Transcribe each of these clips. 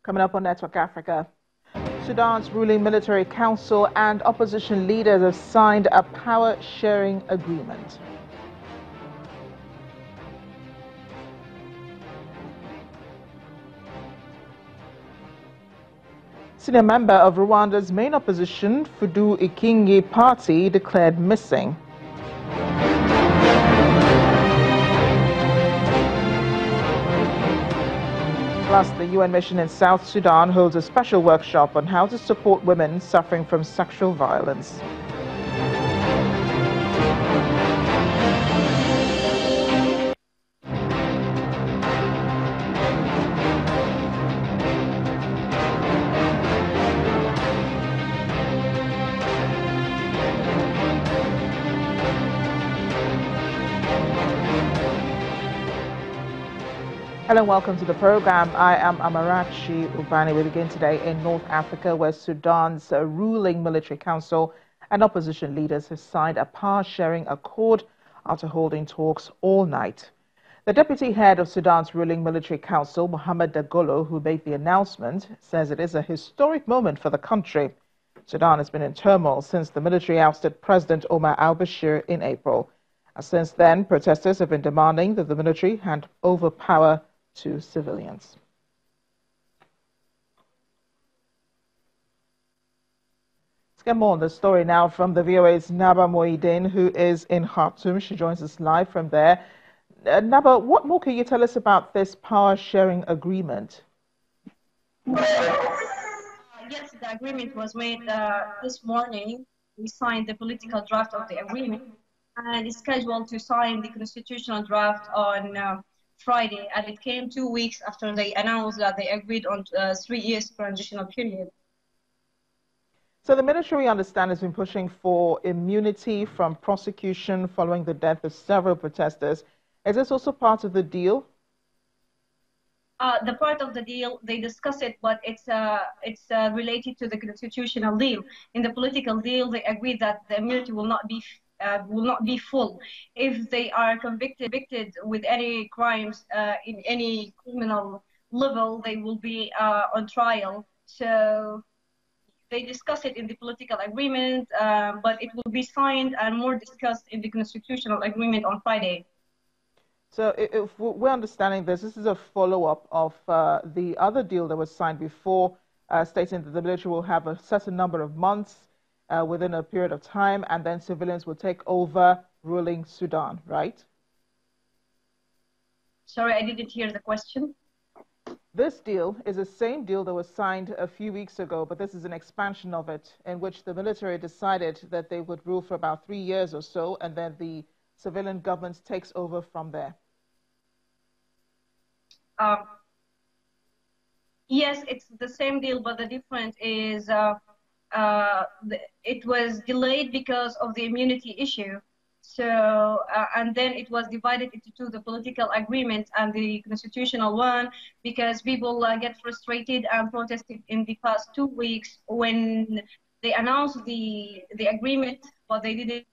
Coming up on Network Africa, Sudan's ruling military council and opposition leaders have signed a power-sharing agreement. Senior member of Rwanda's main opposition, Fudu Ikingi party, declared missing. Plus, the UN mission in South Sudan holds a special workshop on how to support women suffering from sexual violence. Hello and welcome to the program. I am Amarachi Ubani. We begin today in North Africa, where Sudan's ruling military council and opposition leaders have signed a power-sharing accord after holding talks all night. The deputy head of Sudan's ruling military council, Mohamed Dagolo, who made the announcement, says it is a historic moment for the country. Sudan has been in turmoil since the military ousted President Omar al-Bashir in April. Since then, protesters have been demanding that the military hand over power to civilians. Let's get more on the story now from the VOA's Naba Moidin, who is in Khartoum. She joins us live from there. Naba, what more can you tell us about this power-sharing agreement? Yes, the agreement was made this morning. We signed the political draft of the agreement and is scheduled to sign the constitutional draft on Friday, and it came 2 weeks after they announced that they agreed on 3 years transitional period. So the military, we understand, has been pushing for immunity from prosecution following the death of several protesters. Is this also part of the deal? The part of the deal, they discuss it, but it's related to the constitutional deal. In the political deal, they agreed that the immunity will not be full. If they are convicted with any crimes in any criminal level, they will be on trial. So they discuss it in the political agreement, but it will be signed and more discussed in the constitutional agreement on Friday. So if we're understanding this is a follow-up of the other deal that was signed before, stating that the military will have a certain number of months within a period of time, and then civilians will take over ruling Sudan, right? Sorry, I didn't hear the question. This deal is the same deal that was signed a few weeks ago, but this is an expansion of it, in which the military decided that they would rule for about 3 years or so, and then the civilian government takes over from there. Yes, it's the same deal, but the difference is it was delayed because of the immunity issue. So, and then it was divided into the political agreement and the constitutional one, because people get frustrated and protested in the past 2 weeks when they announced the agreement, but they didn't.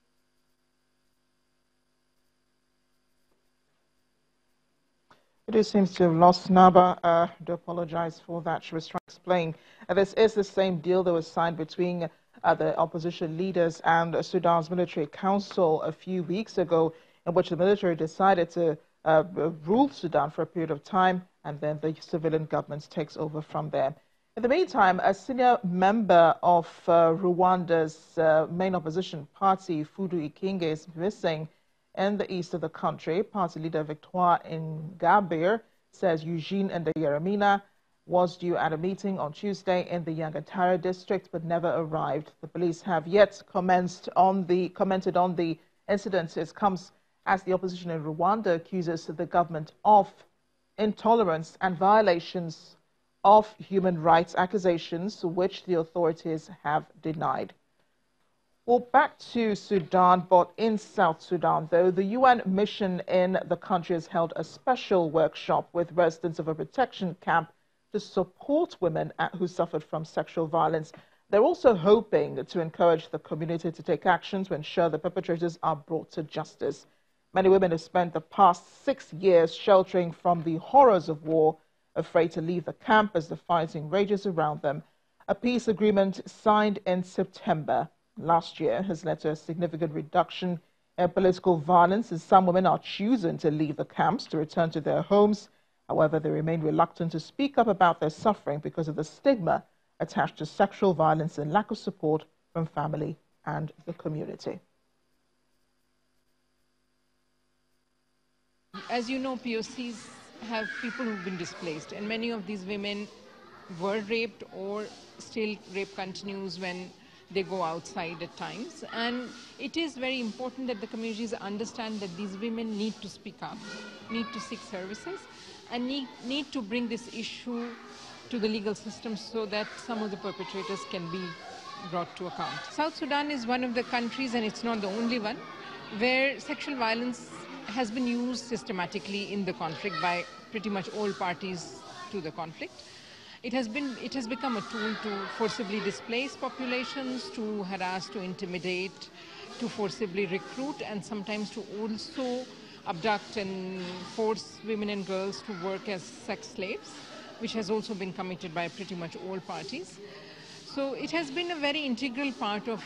It seems to have lost Naba. I do apologize for that. She was trying to explain. This is the same deal that was signed between the opposition leaders and Sudan's military council a few weeks ago, in which the military decided to rule Sudan for a period of time, and then the civilian government takes over from there. In the meantime, a senior member of Rwanda's main opposition party, Fudu Ikingi, is missing in the east of the country. Party leader Victoire Ingabire says Eugene Ndayeramina was due at a meeting on Tuesday in the Yangatara district but never arrived. The police have yet commented on the incident. It comes as the opposition in Rwanda accuses the government of intolerance and violations of human rights, accusations which the authorities have denied. Well, back to Sudan, but in South Sudan, though, the UN mission in the country has held a special workshop with residents of a protection camp to support women who suffered from sexual violence. They're also hoping to encourage the community to take action to ensure the perpetrators are brought to justice. Many women have spent the past 6 years sheltering from the horrors of war afraid to leave the camp as the fighting rages around them. A peace agreement signed in September last year has led to a significant reduction in political violence, as some women are choosing to leave the camps to return to their homes. However, they remain reluctant to speak up about their suffering because of the stigma attached to sexual violence and lack of support from family and the community. As you know, POCs have people who've been displaced, and many of these women were raped, or still rape continues when they go outside at times. And it is very important that the communities understand that these women need to speak up, need to seek services, and need to bring this issue to the legal system so that some of the perpetrators can be brought to account. South Sudan is one of the countries, and it's not the only one, where sexual violence has been used systematically in the conflict by pretty much all parties to the conflict. It has become a tool to forcibly displace populations, to harass, to intimidate, to forcibly recruit, and sometimes to also abduct and force women and girls to work as sex slaves, which has also been committed by pretty much all parties. So it has been a very integral part of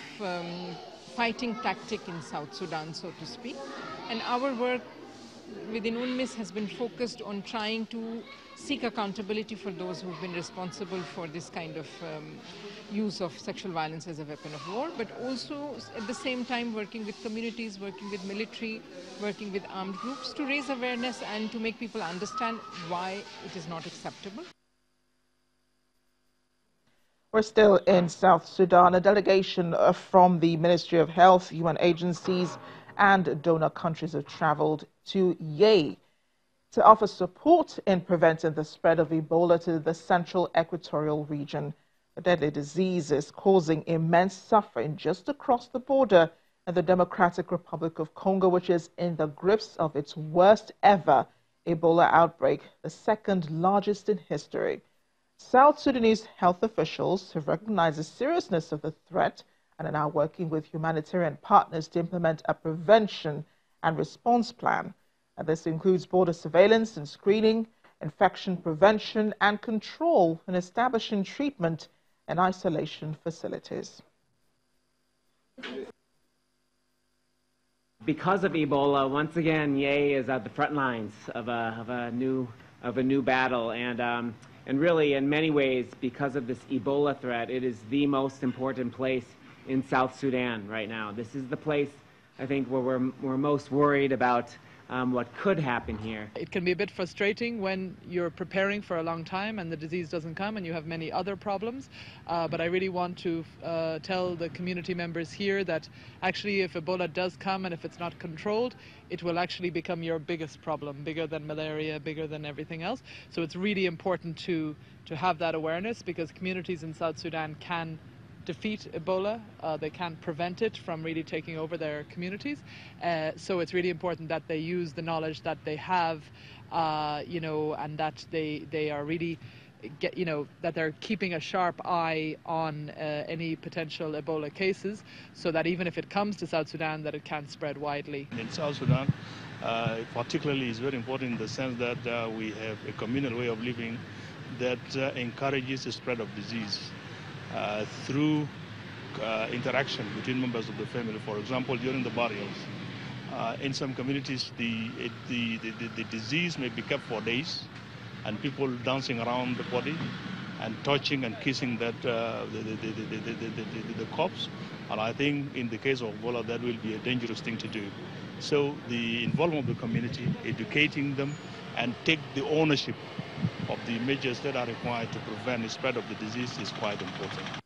fighting tactic in South Sudan, so to speak. And our work within UNMISS has been focused on trying to seek accountability for those who've been responsible for this kind of use of sexual violence as a weapon of war, but also at the same time working with communities, working with military, working with armed groups to raise awareness and to make people understand why it is not acceptable. We're still in South Sudan. A delegation from the Ministry of Health, UN agencies, and donor countries have traveled to Yei to offer support in preventing the spread of Ebola to the central equatorial region. The deadly disease is causing immense suffering just across the border in the Democratic Republic of Congo, which is in the grips of its worst ever Ebola outbreak, the second largest in history. South Sudanese health officials have recognized the seriousness of the threat and are now working with humanitarian partners to implement a prevention and response plan. And this includes border surveillance and screening, infection prevention and control, and establishing treatment and isolation facilities. Because of Ebola, once again, Yei is at the front lines of a new battle, and really, in many ways, because of this Ebola threat, it is the most important place in South Sudan right now. This is the place, I think, where we're most worried about what could happen here. It can be a bit frustrating when you're preparing for a long time and the disease doesn't come and you have many other problems. But I really want to tell the community members here that actually if Ebola does come and if it's not controlled, it will actually become your biggest problem, bigger than malaria, bigger than everything else. So it's really important to have that awareness, because communities in South Sudan can defeat Ebola. They can prevent it from really taking over their communities. So it's really important that they use the knowledge that they have, and that they are really that they're keeping a sharp eye on any potential Ebola cases, so that even if it comes to South Sudan, that it can spread widely. In South Sudan, particularly, is very important in the sense that we have a communal way of living that encourages the spread of disease through interaction between members of the family. For example, during the burials, in some communities, the disease may be kept for days, and people dancing around the body and touching and kissing that the corpse. And I think in the case of Ebola, that will be a dangerous thing to do. So the involvement of the community, educating them, and take the ownership of the measures that are required to prevent the spread of the disease is quite important.